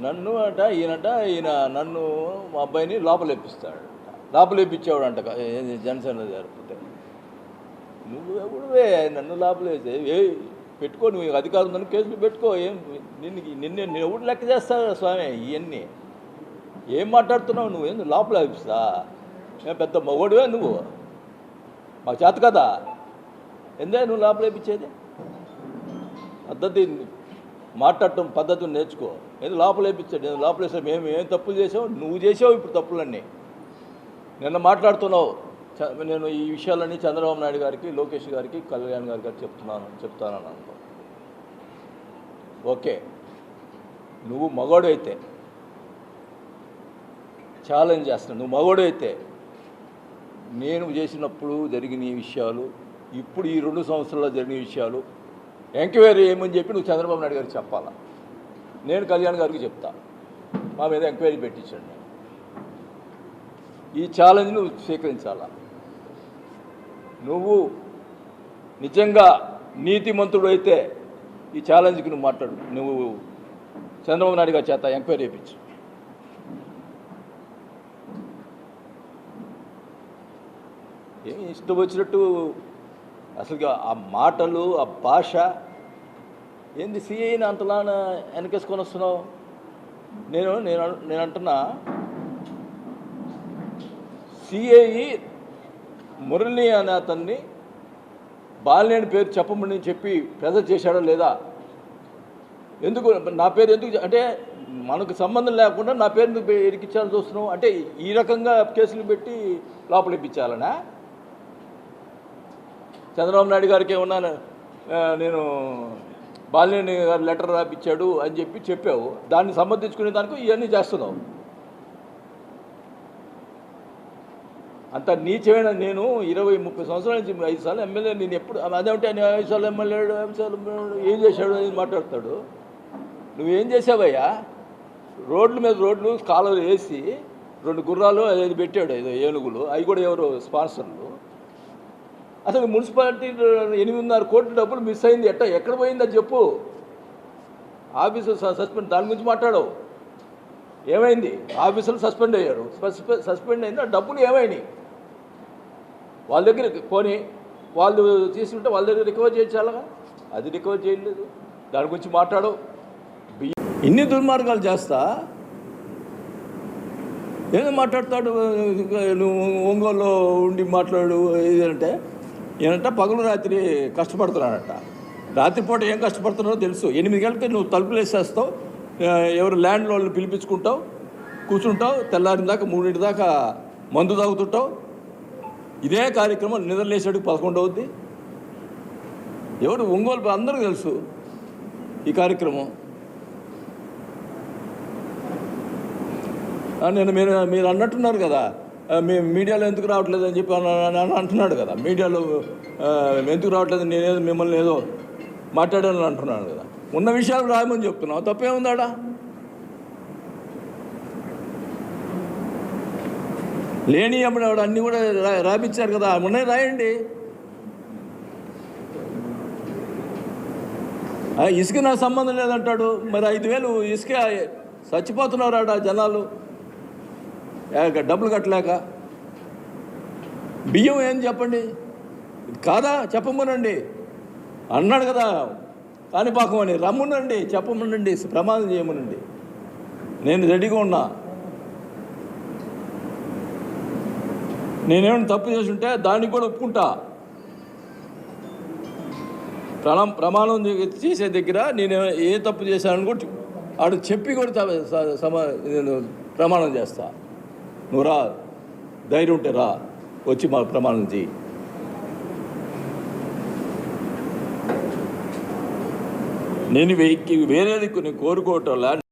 నన్ను ఈయన నన్ను మా అబ్బాయిని లోపలేపిస్తాడు. లోపలేపించేవాడు జనసేన జరిపితే. నువ్వు ఎవడువే నన్ను లోపలేసే పెట్టుకో, నువ్వు అధికారం ఉందని కేసులు పెట్టుకో. నిన్ను ఎవడు లెక్క చేస్తావు స్వామి? ఇవన్నీ ఏం మాట్లాడుతున్నావు నువ్వు? ఏంది లోపల వేపిస్తా? పెద్ద మగోడువే నువ్వు? మాకు చేత కదా ఎందే నువ్వు లోపల వేపించేది? పద్ధతి మాట్లాడటం పద్ధతిని నేర్చుకో. ఏదో లోపల వేపించాడు, లోపల వేసావు. మేము ఏం తప్పులు చేసావు? నువ్వు చేసావు ఇప్పుడు తప్పులన్నీ. నిన్న మాట్లాడుతున్నావు. నేను ఈ విషయాలన్నీ చంద్రబాబు నాయుడు గారికి, లోకేష్ గారికి, కళ్యాణ్ గారికి చెప్తానని అనుకో. ఓకే, నువ్వు మగోడు అయితే ఛాలెంజ్ చేస్తున్నావు. నువ్వు మగోడు అయితే నేను చేసినప్పుడు జరిగిన ఈ విషయాలు, ఇప్పుడు ఈ 2 సంవత్సరాల్లో జరిగిన విషయాలు ఎంక్వైరీ ఏమని చెప్పి నువ్వు చంద్రబాబు నాయుడు గారికి చెప్పాలా. నేను కళ్యాణ్ గారికి చెప్తా, మా మీద ఎంక్వైరీ పెట్టించండి. ఈ ఛాలెంజ్ నువ్వు స్వీకరించాలా. నువ్వు నిజంగా నీతిమంతుడు అయితే ఈ ఛాలెంజ్కి నువ్వు మాట్లాడు. నువ్వు చంద్రబాబు నాయుడు గారి చేత ఎంక్వైరీ చేయించు. ఏమి ఇష్టం వచ్చినట్టు అసలు ఆ మాటలు, ఆ భాష ఏంది? సిఐని అంతలా వెనకేసుకొని వస్తున్నావు. నేను అంటున్నా, సిఐ మురళి అనే అతన్ని బాలినేని పేరు చెప్పమని చెప్పి ప్రెజర్ చేశాడా లేదా? ఎందుకు నా పేరు ఎందుకు అంటే మనకు సంబంధం లేకుండా నా పేరు ఎందుకు ఇరికించాలని చూస్తున్నావు? అంటే ఈ రకంగా కేసులు పెట్టి లోపల ఇప్పించాలనా? చంద్రబాబు నాయుడు గారికి ఏమన్నా నేను బాలినేని గారు లెటర్ రాపిచ్చాడు అని చెప్పావు. దాన్ని సమర్థించుకునే దానికి ఇవన్నీ చేస్తున్నావు. అంత నీచమైన నేను 20-30 సంవత్సరాల నుంచి 5 సార్లు ఎమ్మెల్యే. నేను ఎప్పుడు అదేంటే 5 సార్లు ఎమ్మెల్యే 5 సార్లు ఏం చేశాడు అని మాట్లాడతాడు. నువ్వేం చేసావయ్యా? రోడ్ల మీద రోడ్లు కాలువలు వేసి 2 గుర్రాలు అది పెట్టాడు, ఏదో ఏనుగులు. అవి కూడా ఎవరు స్పాన్సర్లు. అసలు మున్సిపాలిటీ 8.5 కోట్ల డబ్బులు మిస్ అయింది. ఎక్కడ పోయిందని చెప్పు. ఆఫీసర్ సస్పెండ్, దాని గురించి మాట్లాడవు. ఏమైంది? ఆఫీసర్లు సస్పెండ్ అయ్యారు. సస్పెండ్ అయింది, ఆ డబ్బులు ఏమైనాయి? వాళ్ళ దగ్గర పోనీ వాళ్ళు తీసుకుంటే వాళ్ళ దగ్గర రికవర్ చేయించాలగా. అది రికవర్ చేయలేదు. దాని గురించి మాట్లాడవు. ఇన్ని దుర్మార్గాలు చేస్తా ఏదో మాట్లాడతాడు. నువ్వు ఒంగోలులో ఉండి మాట్లాడు ఏదంటే ఏనంట పగలు రాత్రి కష్టపడుతున్నాడట. రాత్రిపూట ఏం కష్టపడుతున్నారో తెలుసు. 8 గంటలకి నువ్వు తలుపులు వేసేస్తావు, ఎవరు ల్యాండ్ వాళ్ళని పిలిపించుకుంటావు, కూర్చుంటావు, తెల్లారిన దాకా 3 దాకా మందు తాగుతుంటావు. ఇదే కార్యక్రమం నిద్రలేసాడు 11 అవుద్ది. ఎవరు ఒంగోలు అందరూ తెలుసు ఈ కార్యక్రమం. నేను మీరు అన్నట్టున్నారు కదా, మేము మీడియాలో ఎందుకు రావట్లేదు అని చెప్పి అంటున్నాడు కదా. మీడియాలో ఎందుకు రావట్లేదు, నేనేదో మిమ్మల్ని ఏదో మాట్లాడాలని అంటున్నాను కదా. ఉన్న విషయాలు రాయమని చెప్తున్నావు, తప్పేముందాడా? లేని అప్పుడు అన్నీ కూడా రాపించారు కదా, ఉన్నాయి రాయండి. ఇసుక నాకు సంబంధం లేదంటాడు. మరి 5,000 ఇసుక చచ్చిపోతున్నారు జనాలు డబ్బులు కట్టలేక. బియ్యం ఏం చెప్పండి కాదా? చెప్పమనండి అన్నాడు కదా కాణిపాకం అని. రమ్మనండి, చెప్పమనండి, ప్రమాదం చేయమనండి. నేను రెడీగా ఉన్నా. నేనేమైనా తప్పు చేసి ఉంటే దానికి కూడా ఒప్పుకుంటా. ప్రమాణం చేసే దగ్గర నేను ఏ తప్పు చేశానని కూడా ఆడు చెప్పి కూడా నేను ప్రమాణం చేస్తా. నువ్వు రా, ధైర్యం ఉంటే రా, వచ్చి మా ప్రమాణం చేయి. నేను వేరేది కొన్ని కోరుకోవటం